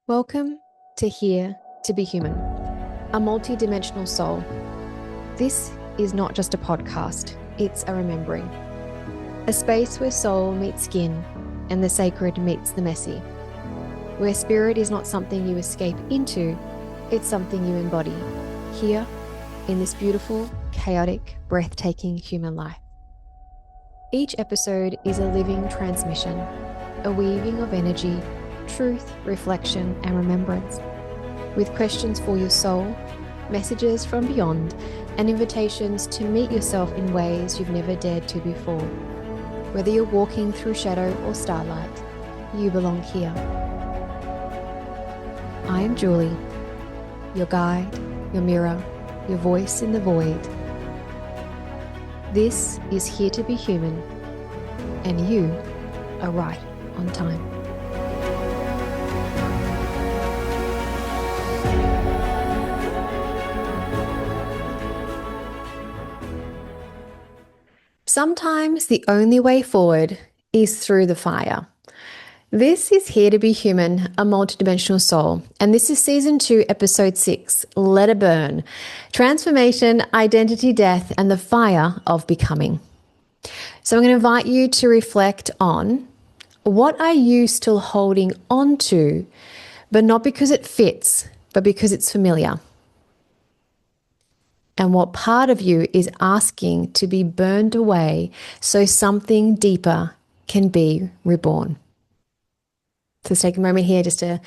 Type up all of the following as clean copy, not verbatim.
Welcome to Here to Be Human, a multi-dimensional soul. This is not just a podcast, it's a remembering. A space where soul meets skin and the sacred meets the messy. Where spirit is not something you escape into, it's something you embody, here in this beautiful, chaotic, breathtaking human life. Each episode is a living transmission, a weaving of energy, truth, reflection, and remembrance, with questions for your soul, messages from beyond, and invitations to meet yourself in ways you've never dared to before. Whether you're walking through shadow or starlight, you belong here. I am Julie, your guide, your mirror, your voice in the void. This is Here to Be Human, and you are right on time. Sometimes the only way forward is through the fire. This is Here to Be Human, a multidimensional soul, and this is Season 2, Episode 6, Let It Burn, Transformation, Identity, Death, and the Fire of Becoming. So I'm going to invite you to reflect on what are you still holding on to, but not because it fits, but because it's familiar. And what part of you is asking to be burned away so something deeper can be reborn? So let's take a moment here just to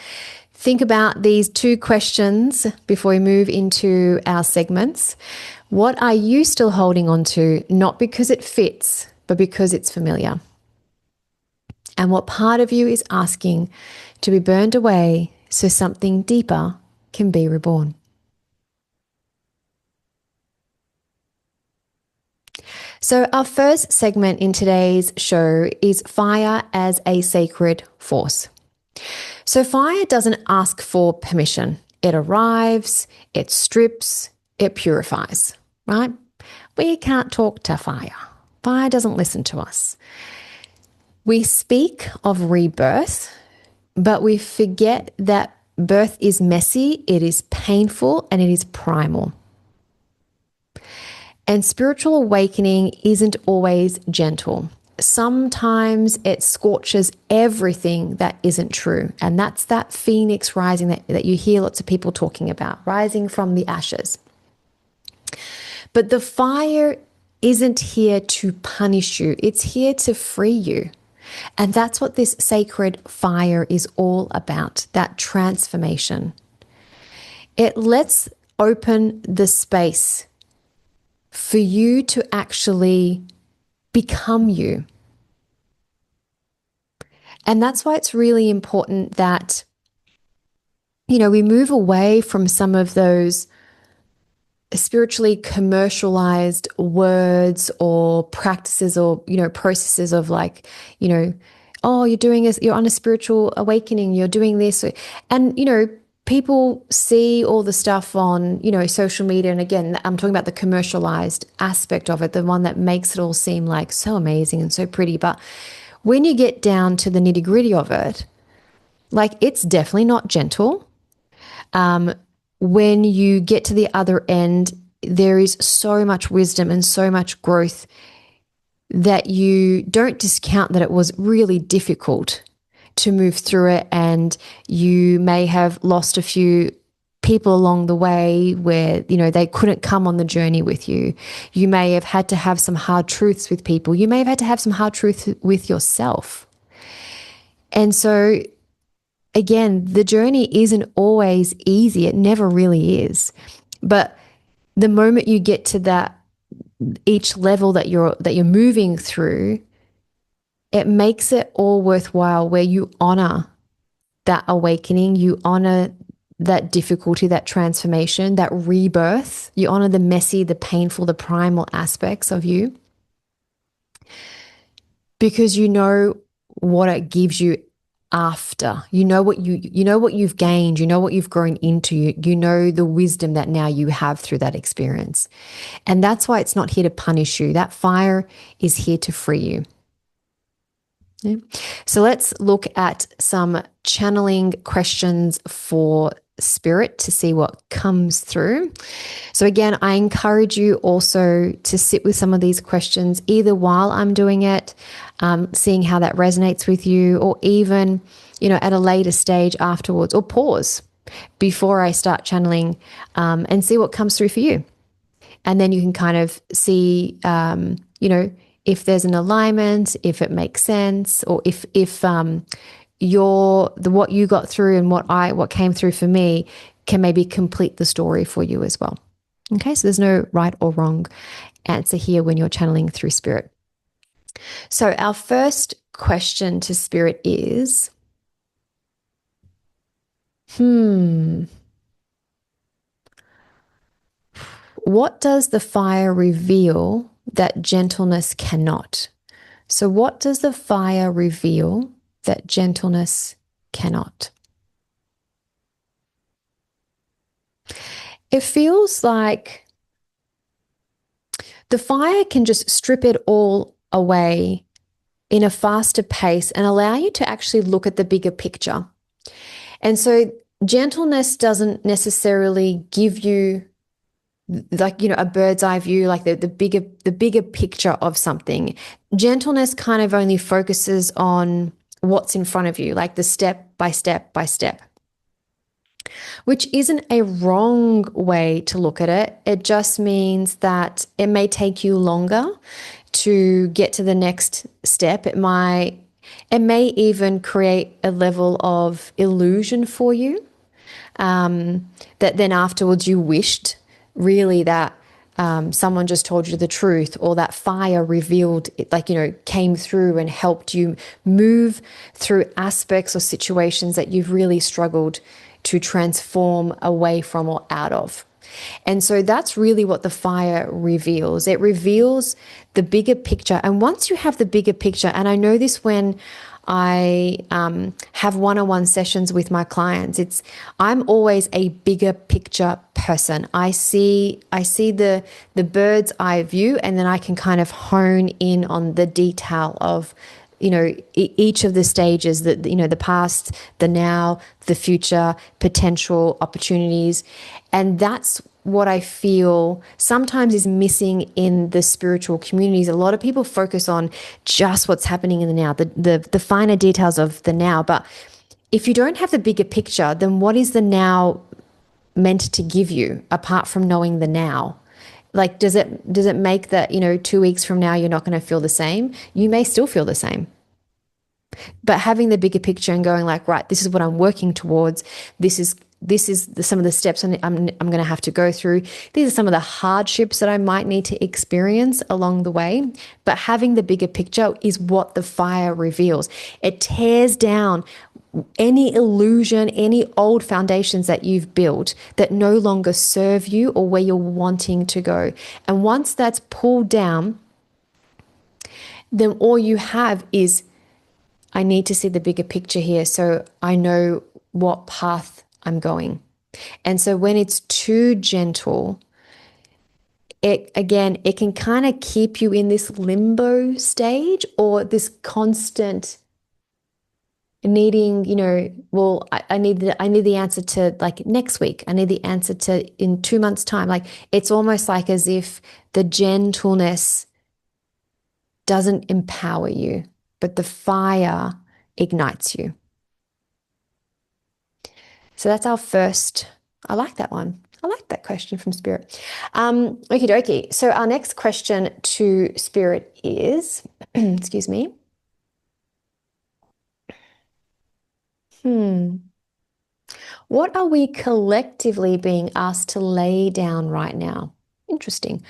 think about these two questions before we move into our segments. What are you still holding on to, not because it fits, but because it's familiar? And what part of you is asking to be burned away so something deeper can be reborn? So our first segment in today's show is fire as a sacred force. So fire doesn't ask for permission. It arrives, it strips, it purifies, right? We can't talk to fire. Fire doesn't listen to us. We speak of rebirth, but we forget that birth is messy, it is painful, and it is primal. And spiritual awakening isn't always gentle. Sometimes it scorches everything that isn't true. And that's that phoenix rising that you hear lots of people talking about, rising from the ashes. But the fire isn't here to punish you. It's here to free you. And that's what this sacred fire is all about, that transformation. It lets open the space for you to actually become you. And that's why it's really important that, we move away from some of those spiritually commercialized words or practices or, processes of like, oh, you're on a spiritual awakening, you're doing this. And, people see all the stuff on, social media. And again, I'm talking about the commercialized aspect of it, the one that makes it all seem like so amazing and so pretty. But when you get down to the nitty gritty of it, like it's definitely not gentle. When you get to the other end, there is so much wisdom and so much growth that you don't discount that it was really difficult to move through it, and you may have lost a few people along the way where, they couldn't come on the journey with you. You may have had to have some hard truths with people. You may have had to have some hard truths with yourself. And so, again, the journey isn't always easy. It never really is. But the moment you get to that, each level that you're moving through, it makes it all worthwhile, where you honor that awakening, you honor that difficulty, that transformation, that rebirth. You honor the messy, the painful, the primal aspects of you, because you know what it gives you after. You know what you've gained, you know what you've grown into, you know the wisdom that now you have through that experience. And that's why it's not here to punish you. That fire is here to free you. Yeah. So let's look at some channeling questions for spirit to see what comes through. So again, I encourage you also to sit with some of these questions either while I'm doing it, seeing how that resonates with you, or even, at a later stage afterwards, or pause before I start channeling, and see what comes through for you. And then you can kind of see, if there's an alignment, if it makes sense, or if what you got through and what came through for me can maybe complete the story for you as well. Okay, so there's no right or wrong answer here when you're channeling through spirit. So our first question to spirit is, what does the fire reveal that gentleness cannot? So what does the fire reveal that gentleness cannot? It feels like the fire can just strip it all away in a faster pace and allow you to actually look at the bigger picture. And so gentleness doesn't necessarily give you a bird's eye view, like the bigger picture of something. Gentleness kind of only focuses on what's in front of you, like the step by step by step, which isn't a wrong way to look at it. It just means that it may take you longer to get to the next step. It may even create a level of illusion for you, that then afterwards you wished really that someone just told you the truth, or that fire revealed it, came through and helped you move through aspects or situations that you've really struggled to transform away from or out of. And so that's really what the fire reveals. It reveals the bigger picture. And once you have the bigger picture, and I know this when I have one-on-one sessions with my clients, I'm always a bigger picture person. I see the bird's eye view, and then I can kind of hone in on the detail of each of the stages, that the past, the now, the future, potential opportunities. And that's what I feel sometimes is missing in the spiritual communities. A lot of people focus on just what's happening in the now, the finer details of the now. But if you don't have the bigger picture, then what is the now meant to give you apart from knowing the now? Like, does it make that, 2 weeks from now, you're not going to feel the same? You may still feel the same. But having the bigger picture and going like, right, this is what I'm working towards. This is some of the steps I'm going to have to go through. These are some of the hardships that I might need to experience along the way. But having the bigger picture is what the fire reveals. It tears down any illusion, any old foundations that you've built that no longer serve you or where you're wanting to go. And once that's pulled down, then all you have is, I need to see the bigger picture here so I know what path I'm going. And so when it's too gentle, it can kind of keep you in this limbo stage, or this constant needing, I need the answer to like next week. I need the answer to in 2 months' time. Like, it's almost like as if the gentleness doesn't empower you, but the fire ignites you. So that's our first. I like that one. I like that question from Spirit. Okie dokie. So our next question to Spirit is, excuse me. What are we collectively being asked to lay down right now? Interesting.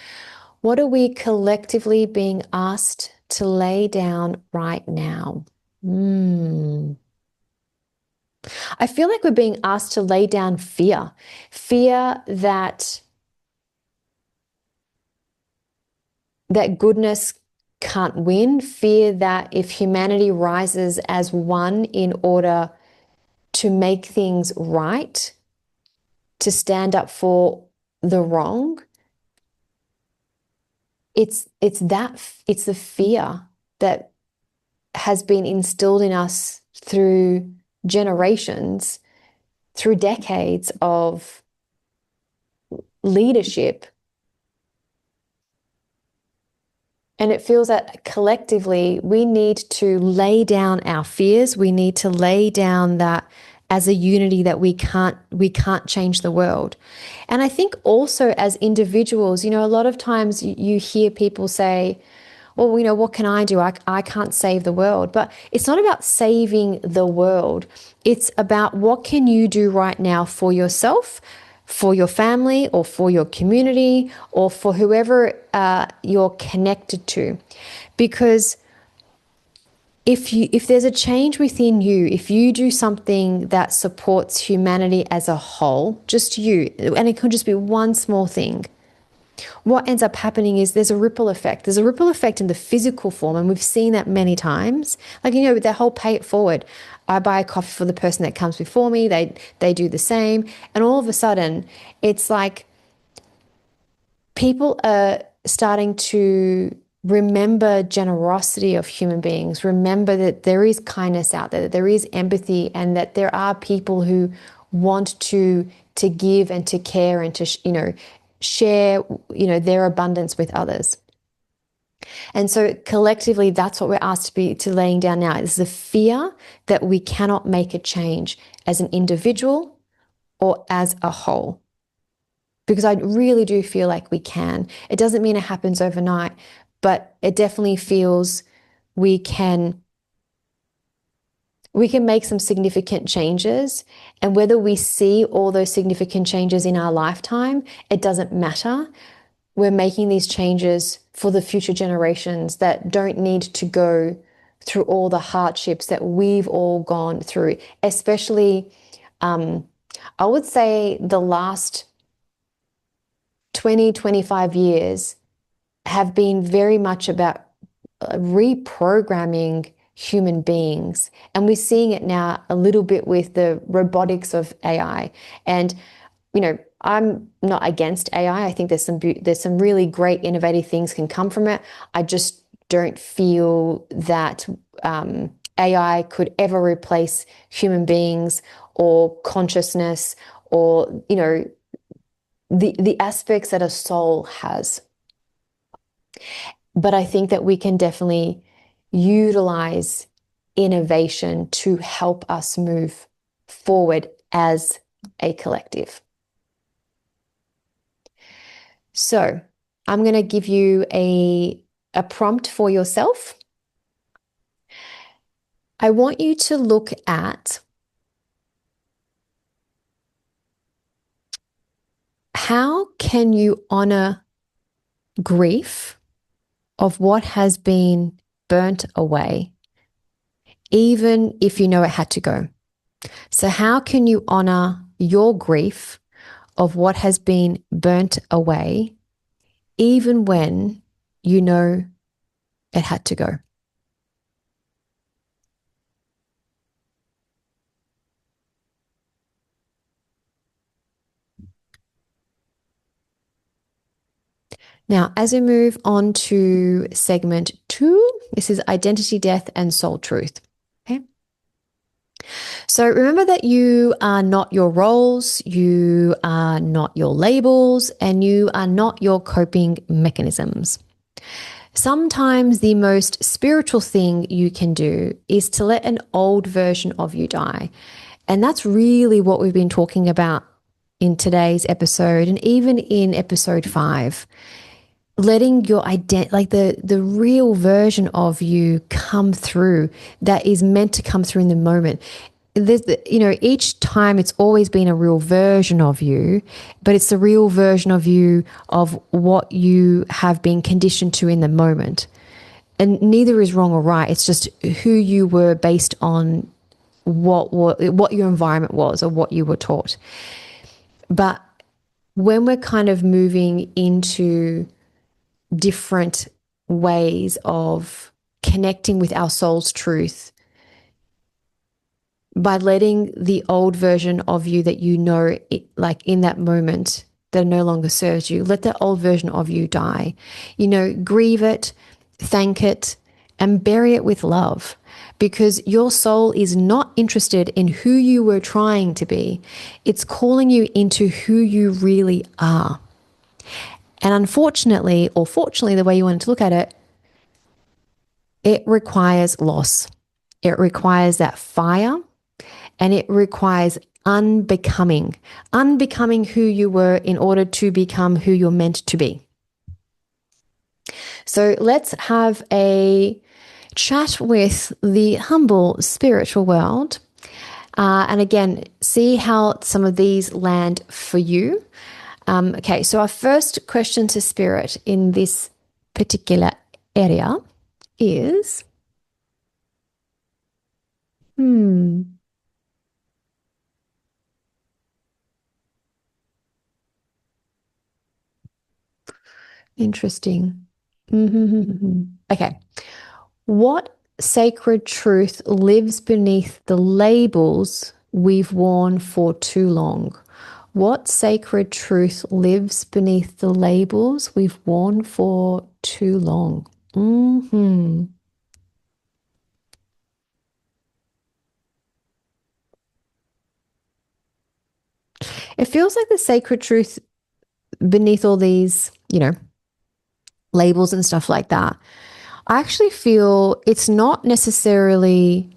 What are we collectively being asked to lay down right now? I feel like we're being asked to lay down fear that goodness can't win, fear that if humanity rises as one in order to make things right, to stand up for the wrong, it's the fear that has been instilled in us through generations, through decades of leadership. And it feels that collectively we need to lay down our fears. We need to lay down that as a unity that we can't change the world. And I think also as individuals, a lot of times you hear people say, well, what can I do? I can't save the world. But it's not about saving the world. It's about what can you do right now for yourself, for your family, or for your community, or for whoever you're connected to. Because if there's a change within you, if you do something that supports humanity as a whole, just you, and it could just be one small thing, what ends up happening is there's a ripple effect. There's a ripple effect in the physical form, and we've seen that many times. Like, the whole pay it forward. I buy a coffee for the person that comes before me. They do the same. And all of a sudden, it's like people are starting to remember generosity of human beings, remember that there is kindness out there, that there is empathy, and that there are people who want to give and to care and to, share, their abundance with others. And so collectively, that's what we're asked to laying down now. This is a fear that we cannot make a change as an individual or as a whole. Because I really do feel like we can. It doesn't mean it happens overnight, but it definitely feels we can make some significant changes. And whether we see all those significant changes in our lifetime, it doesn't matter. We're making these changes for the future generations that don't need to go through all the hardships that we've all gone through, especially, I would say the last 20, 25 years have been very much about reprogramming human beings. And we're seeing it now a little bit with the robotics of AI. And, I'm not against AI. I think there's some really great innovative things can come from it. I just don't feel that AI could ever replace human beings or consciousness or, the aspects that a soul has. But I think that we can definitely utilize innovation to help us move forward as a collective. So I'm going to give you a prompt for yourself. I want you to look at how can you honor grief of what has been burnt away, even if you know it had to go. So how can you honor your grief of what has been burnt away, even when you know it had to go? Now, as we move on to segment 2, this is identity, death, and soul truth. Okay. So remember that you are not your roles, you are not your labels, and you are not your coping mechanisms. Sometimes the most spiritual thing you can do is to let an old version of you die. And that's really what we've been talking about in today's episode and even in episode 5. Letting your identity, like the real version of you come through that is meant to come through in the moment. Each time it's always been a real version of you, but it's the real version of you of what you have been conditioned to in the moment. And neither is wrong or right. It's just who you were based on what your environment was or what you were taught. But when we're kind of moving into different ways of connecting with our soul's truth, by letting the old version of you that like in that moment that no longer serves you, let that old version of you die. Grieve it, thank it, and bury it with love. because your soul is not interested in who you were trying to be. It's calling you into who you really are. And unfortunately, or fortunately, the way you wanted to look at it, it requires loss. It requires that fire, and it requires unbecoming who you were in order to become who you're meant to be. So let's have a chat with the humble spiritual world. And again, see how some of these land for you. Okay, so our first question to Spirit in this particular area is, interesting. Okay. What sacred truth lives beneath the labels we've worn for too long? What sacred truth lives beneath the labels we've worn for too long? It feels like the sacred truth beneath all these, labels and stuff like that. I actually feel it's not necessarily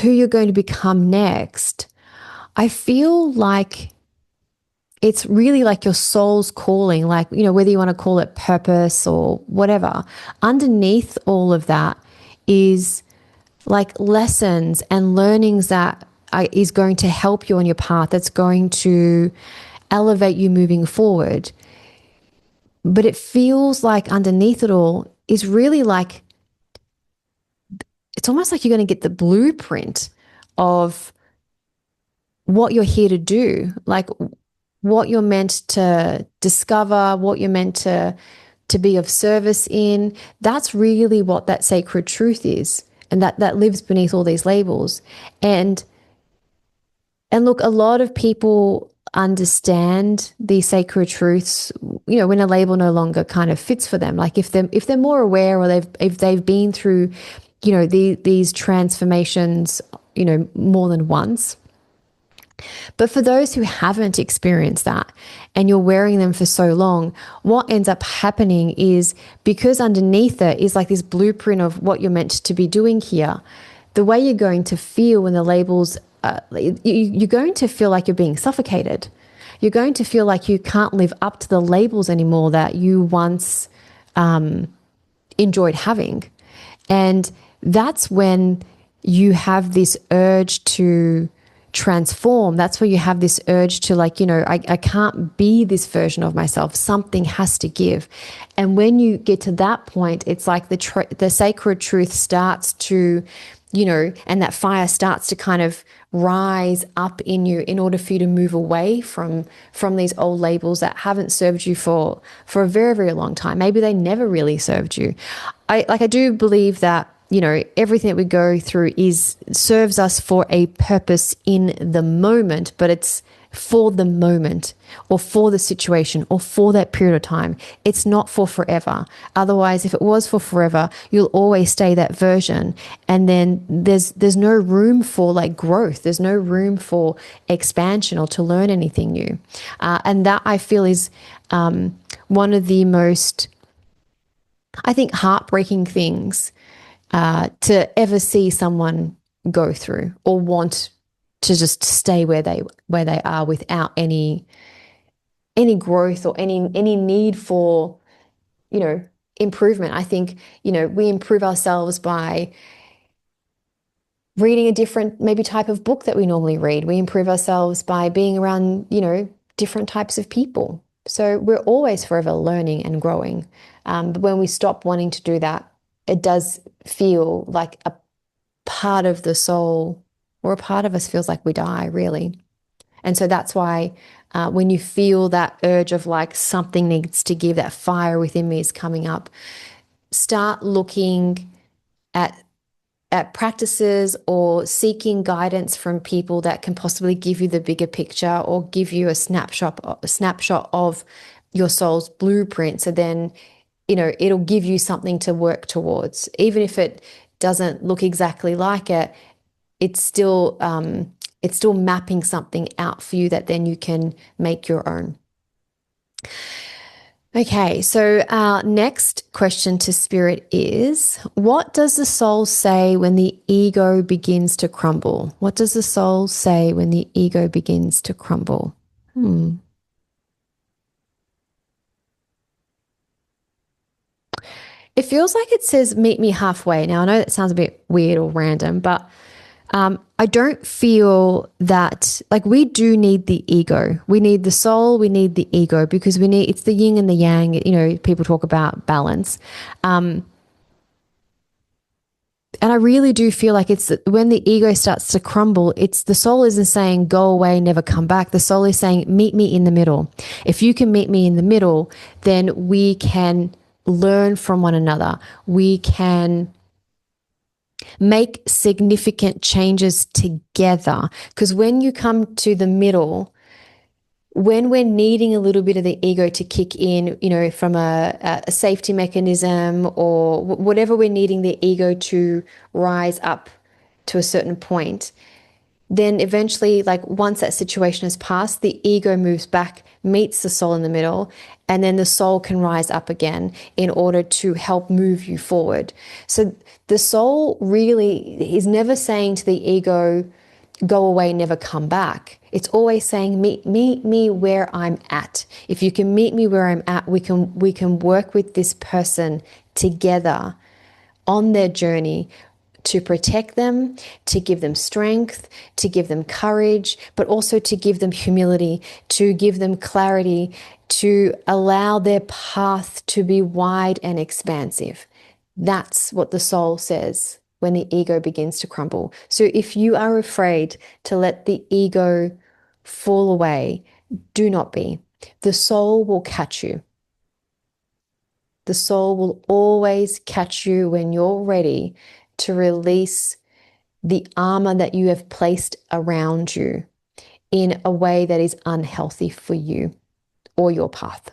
who you're going to become next. I feel like it's really like your soul's calling, like, whether you want to call it purpose or whatever. Underneath all of that is like lessons and learnings that is going to help you on your path, that's going to elevate you moving forward. But it feels like underneath it all is really like, it's almost like you're going to get the blueprint of what you're here to do, like what you're meant to discover, what you're meant to be of service in. That's really what that sacred truth is. And that lives beneath all these labels. And look, a lot of people understand these sacred truths, when a label no longer kind of fits for them. Like if they're more aware, or if they've been through, these transformations, more than once. But for those who haven't experienced that and you're wearing them for so long, what ends up happening is, because underneath it is like this blueprint of what you're meant to be doing here, the way you're going to feel when the labels, you're going to feel like you're being suffocated. You're going to feel like you can't live up to the labels anymore that you once enjoyed having. And that's when you have this urge to transform. That's where you have this urge to I can't be this version of myself. Something has to give. And when you get to that point, it's like the sacred truth starts to, and that fire starts to kind of rise up in you in order for you to move away from these old labels that haven't served you for a very, very long time. Maybe they never really served you. I do believe that everything that we go through serves us for a purpose in the moment, but it's for the moment or for the situation or for that period of time. It's not for forever. Otherwise, if it was for forever, you'll always stay that version. And then there's no room for growth. There's no room for expansion or to learn anything new. And that, I feel, is one of the most, I think, heartbreaking things to ever see someone go through, or want to just stay where they are without any growth or any need for improvement. I think we improve ourselves by reading a different maybe type of book that we normally read. We improve ourselves by being around different types of people. So we're always forever learning and growing. But when we stop wanting to do that, it does feel like a part of the soul, or a part of us, feels like we die, really. And so that's why when you feel that urge of something needs to give, that fire within me is coming up, start looking at practices or seeking guidance from people that can possibly give you the bigger picture, or give you a snapshot of your soul's blueprint. So then it'll give you something to work towards. Even if it doesn't look exactly like it, it's still mapping something out for you that then you can make your own. Okay, so our next question to Spirit is, what does the soul say when the ego begins to crumble? What does the soul say when the ego begins to crumble? It feels like it says, meet me halfway. Now, I know that sounds a bit weird or random, but I don't feel that, like, we do need the ego. We need the soul, we need the ego, because it's the yin and the yang. People talk about balance. And I really do feel like it's when the ego starts to crumble, it's the soul isn't saying go away, never come back. The soul is saying, meet me in the middle. If you can meet me in the middle, then we can learn from one another. We can make significant changes together. Because when you come to the middle, when we're needing a little bit of the ego to kick in, from a safety mechanism or whatever we're needing the ego to rise up to a certain point, then eventually, like, once that situation has passed, the ego moves back, meets the soul in the middle, and then the soul can rise up again in order to help move you forward. So the soul really is never saying to the ego, go away, never come back. It's always saying, meet me where I'm at. If you can meet me where I'm at, we can work with this person together on their journey to protect them, to give them strength, to give them courage, but also to give them humility, to give them clarity, to allow their path to be wide and expansive. That's what the soul says when the ego begins to crumble. So if you are afraid to let the ego fall away, do not be. The soul will catch you. The soul will always catch you when you're ready to release the armor that you have placed around you in a way that is unhealthy for you or your path.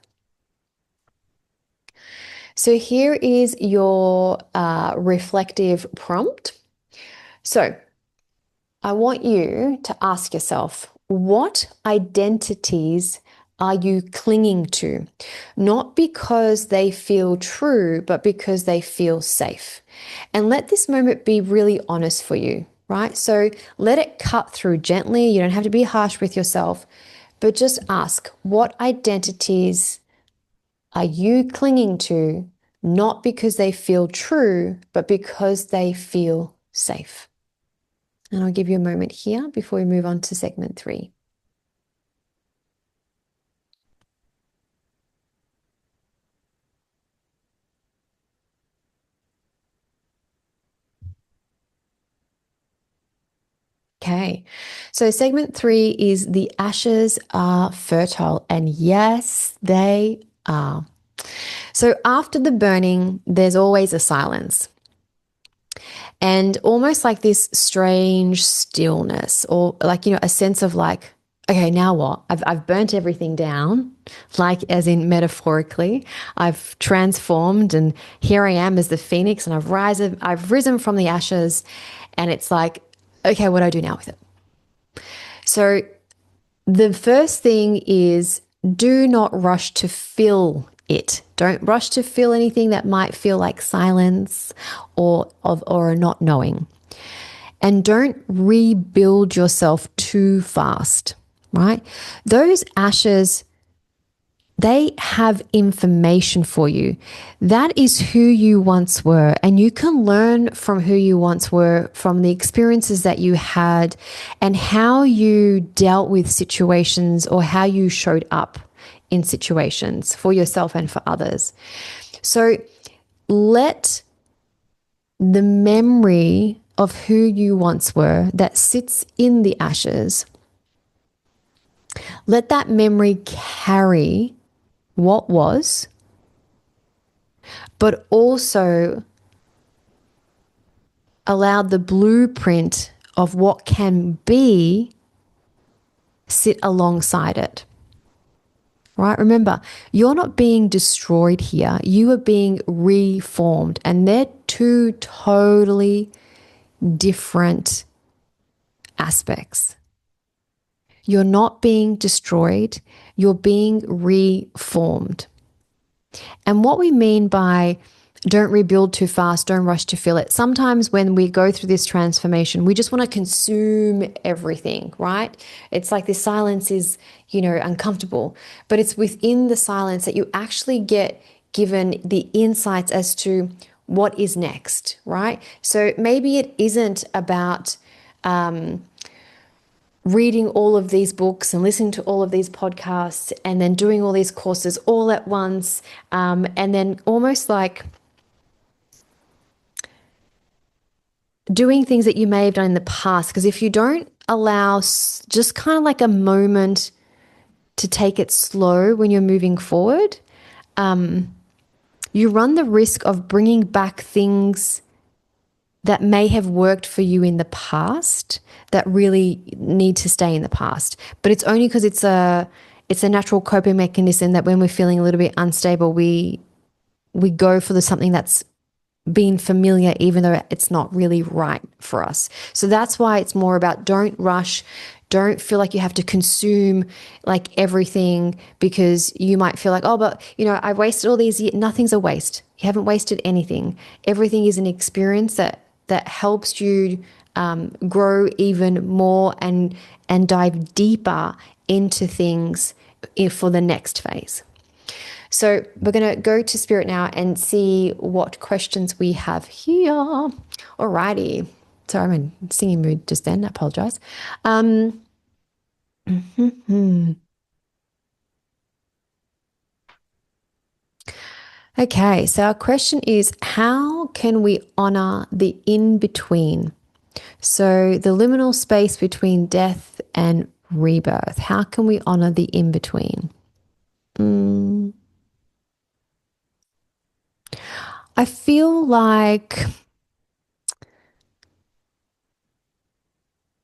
So here is your reflective prompt. So I want you to ask yourself, what identities are you clinging to? Not because they feel true, but because they feel safe. And let this moment be really honest for you, right? So let it cut through gently. You don't have to be harsh with yourself, but just ask, what identities are you clinging to? Not because they feel true, but because they feel safe. And I'll give you a moment here before we move on to segment 3. Okay, so segment 3 is the ashes are fertile, and yes, they are. So after the burning, there's always a silence. And almost like this strange stillness, or like, a sense of like, okay, now what? I've burnt everything down, like as in metaphorically. I've transformed, and here I am as the phoenix, and I've risen from the ashes, and it's like, okay, what do I do now with it? So the first thing is, do not rush to fill it. Don't rush to fill anything that might feel like silence or a not knowing. And don't rebuild yourself too fast, right? Those ashes, they have information for you. That is who you once were. And you can learn from who you once were, from the experiences that you had and how you dealt with situations or how you showed up in situations for yourself and for others. So let the memory of who you once were that sits in the ashes, let that memory carry what was, but also allow the blueprint of what can be sit alongside it. right? Remember, you're not being destroyed here. You are being reformed, and they're two totally different aspects. You're not being destroyed. You're being reformed. And what we mean by don't rebuild too fast, don't rush to feel it. Sometimes when we go through this transformation, we just want to consume everything, right? It's like this silence is, uncomfortable, but it's within the silence that you actually get given the insights as to what is next, right? So maybe it isn't about reading all of these books and listening to all of these podcasts and then doing all these courses all at once, and then almost like doing things that you may have done in the past. Because if you don't allow just kind of like a moment to take it slow when you're moving forward, you run the risk of bringing back things that may have worked for you in the past that really need to stay in the past. But it's only because it's a natural coping mechanism that when we're feeling a little bit unstable, we go for something that's been familiar, even though it's not really right for us. So that's why it's more about don't rush. Don't feel like you have to consume like everything, because you might feel like, oh, but I wasted all these years. Nothing's a waste. You haven't wasted anything. Everything is an experience that helps you grow even more and dive deeper into things for the next phase. So we're going to go to Spirit now and see what questions we have here. Alrighty. Sorry, I'm in singing mood just then. I apologize. Okay, so our question is, how can we honor the in-between? So the liminal space between death and rebirth. How can we honor the in-between? I feel like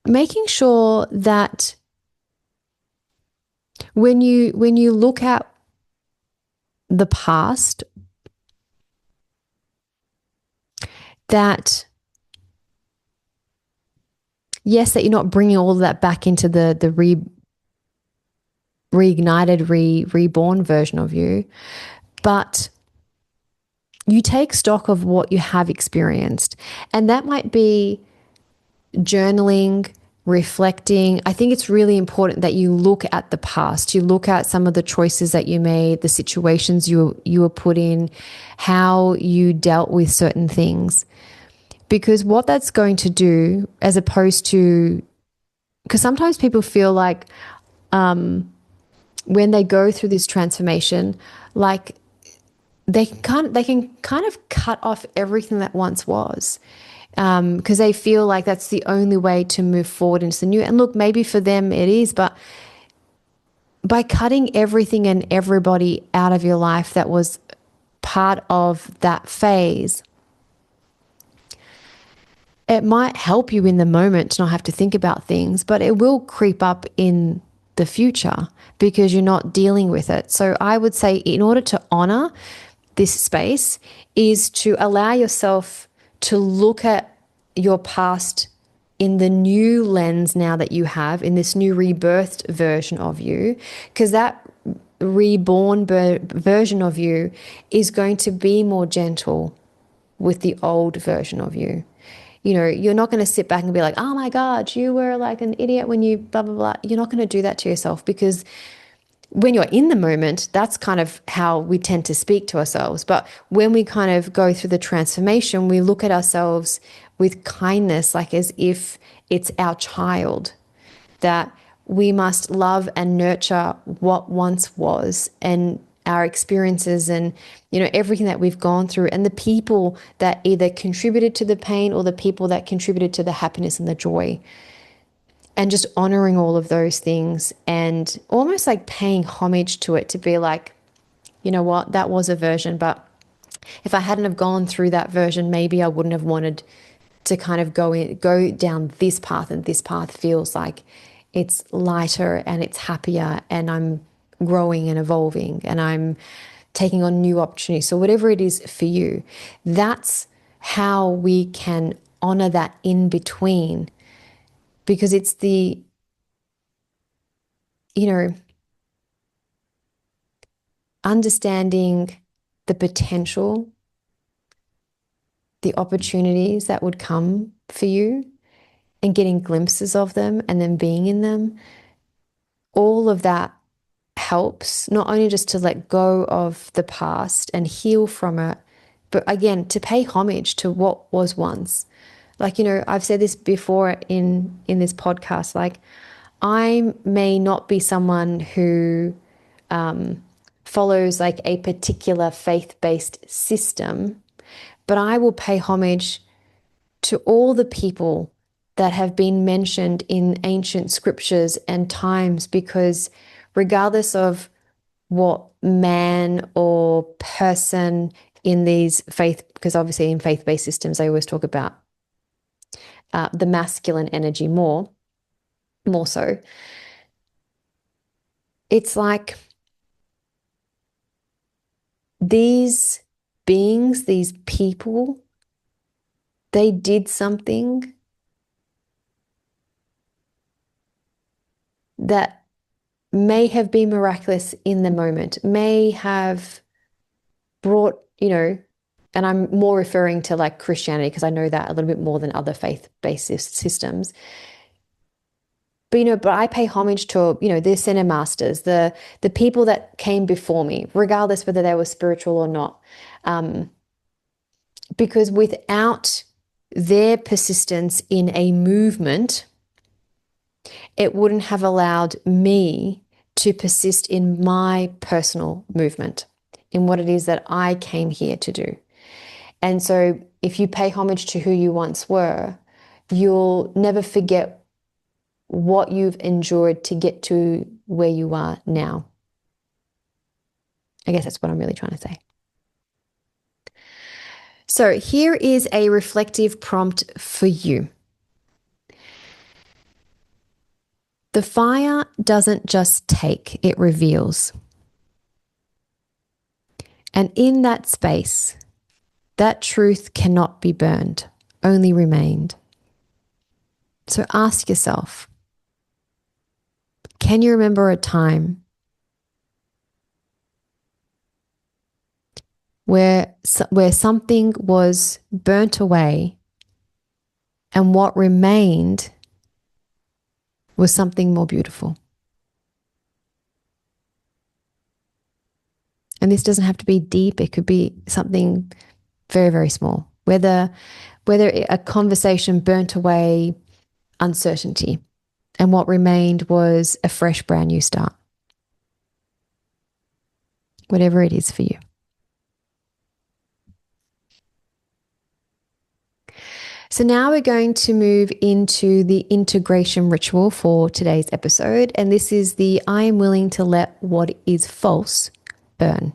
making sure that when you look at the past, that yes, that you're not bringing all of that back into the reignited, reborn version of you, but you take stock of what you have experienced. And that might be journaling, reflecting. I think it's really important that you look at the past. You look at some of the choices that you made, the situations you were put in, how you dealt with certain things. Because what that's going to do, as opposed to, because sometimes people feel like when they go through this transformation, like they can kind of cut off everything that once was, because they feel like that's the only way to move forward into the new. And look, maybe for them it is, but by cutting everything and everybody out of your life that was part of that phase, it might help you in the moment to not have to think about things, but it will creep up in the future because you're not dealing with it. So I would say, in order to honor this space, is to allow yourself to look at your past in the new lens now that you have, in this new rebirthed version of you, because that reborn version of you is going to be more gentle with the old version of you. You're not going to sit back and be like, oh my God, you were like an idiot when you blah, blah, blah. You're not going to do that to yourself, because when you're in the moment, that's kind of how we tend to speak to ourselves. But when we kind of go through the transformation, we look at ourselves with kindness, like as if it's our child, that we must love and nurture what once was, and our experiences and, everything that we've gone through, and the people that either contributed to the pain or the people that contributed to the happiness and the joy. And just honoring all of those things and almost like paying homage to it, to be like, you know what, that was a version, but if I hadn't have gone through that version, maybe I wouldn't have wanted to kind of go down this path, and this path feels like it's lighter and it's happier, and I'm growing and evolving and I'm taking on new opportunities. So whatever it is for you, that's how we can honor that in between, because it's the, understanding the potential, the opportunities that would come for you and getting glimpses of them and then being in them. All of that helps not only just to let go of the past and heal from it, but again, to pay homage to what was once. Like, I've said this before in this podcast, like I may not be someone who follows like a particular faith-based system, but I will pay homage to all the people that have been mentioned in ancient scriptures and times, because regardless of what man or person in these faith, because obviously in faith-based systems, they always talk about the masculine energy more so. It's like these beings, these people, they did something that may have been miraculous in the moment, may have brought, and I'm more referring to like Christianity because I know that a little bit more than other faith-based systems. But I pay homage to, the center masters, the people that came before me, regardless whether they were spiritual or not. Because without their persistence in a movement, it wouldn't have allowed me to persist in my personal movement, in what it is that I came here to do. And so if you pay homage to who you once were, you'll never forget what you've endured to get to where you are now. I guess that's what I'm really trying to say. So here is a reflective prompt for you. The fire doesn't just take, it reveals. And in that space, that truth cannot be burned, only remained. So ask yourself, can you remember a time where something was burnt away and what remained was something more beautiful? And this doesn't have to be deep. It could be something very, very small. Whether a conversation burnt away uncertainty and what remained was a fresh, brand new start. Whatever it is for you. So now we're going to move into the integration ritual for today's episode. And this is the I am willing to let what is false burn.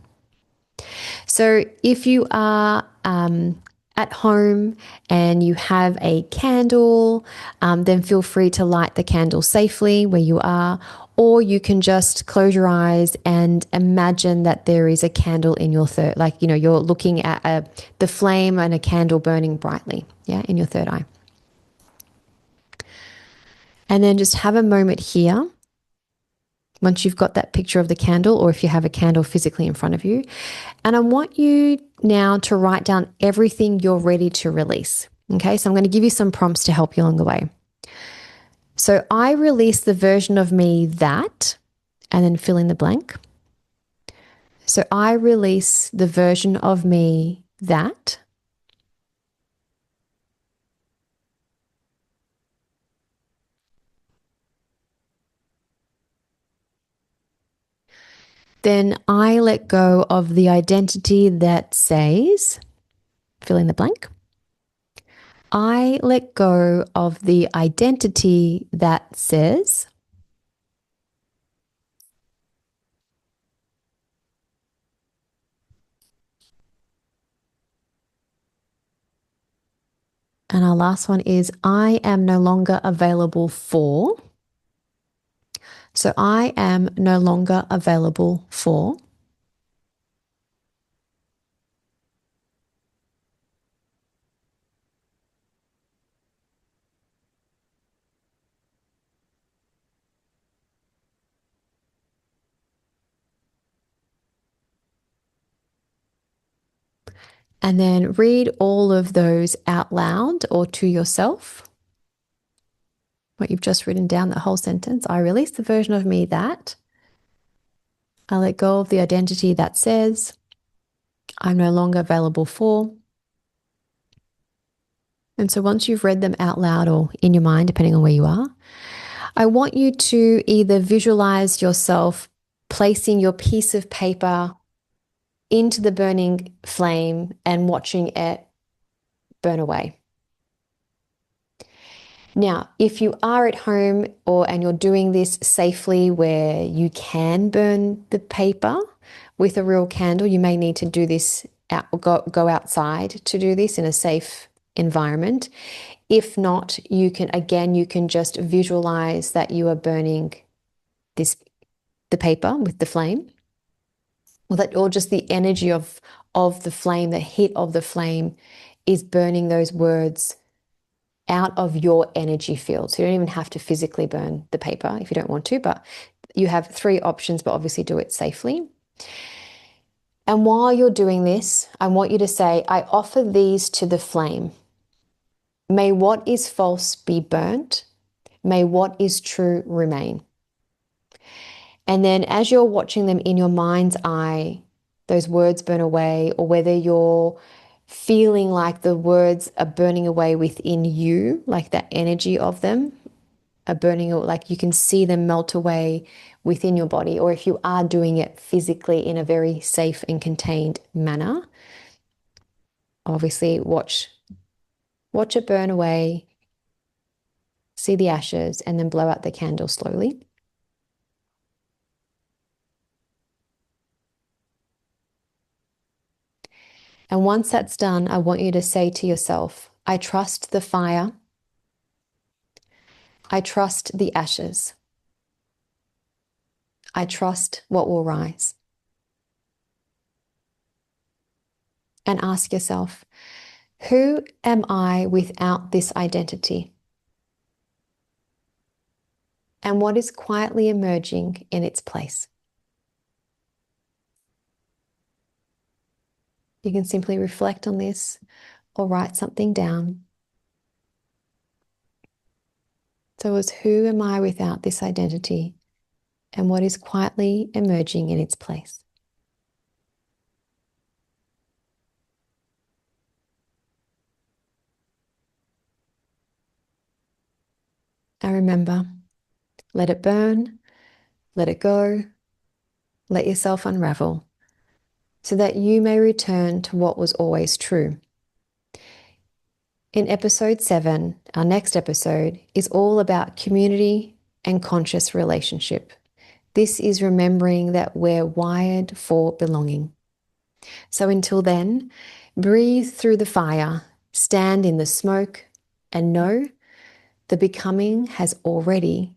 So if you are at home and you have a candle, then feel free to light the candle safely where you are, or you can just close your eyes and imagine that there is a candle in your third, like, you're looking at the flame and a candle burning brightly, in your third eye. And then just have a moment here. Once you've got that picture of the candle, or if you have a candle physically in front of you. And I want you now to write down everything you're ready to release. Okay, so I'm going to give you some prompts to help you along the way. So I release the version of me that, and then fill in the blank. So I release the version of me that. Then I let go of the identity that says, fill in the blank. I let go of the identity that says, and our last one is, I am no longer available for. So I am no longer available for. And then read all of those out loud or to yourself. What you've just written down, that whole sentence. I release the version of me that. I let go of the identity that says I'm no longer available for. And so once you've read them out loud or in your mind, depending on where you are, I want you to either visualize yourself placing your piece of paper into the burning flame and watching it burn away. Now, if you are at home and you're doing this safely where you can burn the paper with a real candle, you may need to do this go outside to do this in a safe environment. If not, you can just visualize that you are burning the paper with the flame, or just the energy of the flame, the heat of the flame is burning those words out of your energy field. So you don't even have to physically burn the paper if you don't want to, but you have 3 options, but obviously do it safely. And while you're doing this, I want you to say, I offer these to the flame. May what is false be burnt. May what is true remain. And then as you're watching them in your mind's eye, those words burn away, or whether you're feeling like the words are burning away within you, like that energy of them are burning, like you can see them melt away within your body, or if you are doing it physically in a very safe and contained manner, obviously watch it burn away, see the ashes, and then blow out the candle slowly. And once that's done, I want you to say to yourself, I trust the fire. I trust the ashes. I trust what will rise. And ask yourself, who am I without this identity? And what is quietly emerging in its place? You can simply reflect on this or write something down. So it's who am I without this identity, and what is quietly emerging in its place? And remember, let it burn, let it go, let yourself unravel, so that you may return to what was always true. In episode 7, our next episode is all about community and conscious relationship. This is remembering that we're wired for belonging. So until then, breathe through the fire, stand in the smoke, and know the becoming has already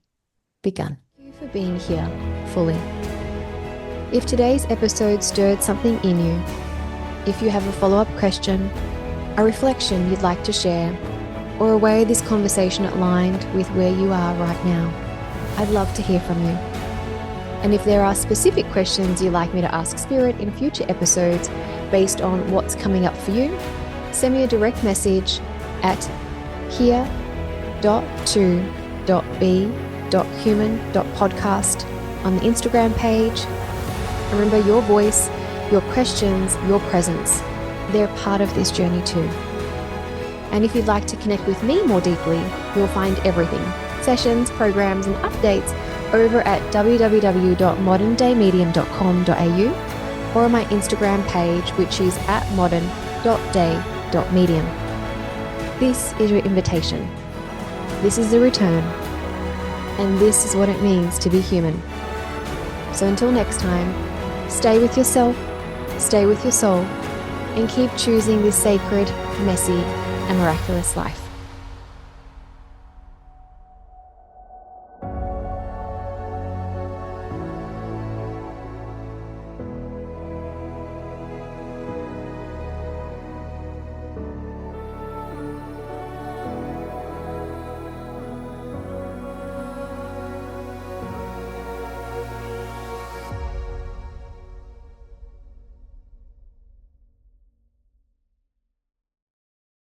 begun. Thank you for being here fully. If today's episode stirred something in you, if you have a follow-up question, a reflection you'd like to share, or a way this conversation aligned with where you are right now, I'd love to hear from you. And if there are specific questions you'd like me to ask Spirit in future episodes based on what's coming up for you, send me a direct message at here.to.be.human.podcast on the Instagram page. Remember, your voice, your questions, your presence, they're part of this journey too. And if you'd like to connect with me more deeply, you'll find everything, sessions, programs, and updates over at www.moderndayMedium.com.au or on my Instagram page, which is at modern.day.medium. This is your invitation. This is the return. And this is what it means to be human. So until next time, stay with yourself, stay with your soul, and keep choosing this sacred, messy, and miraculous life.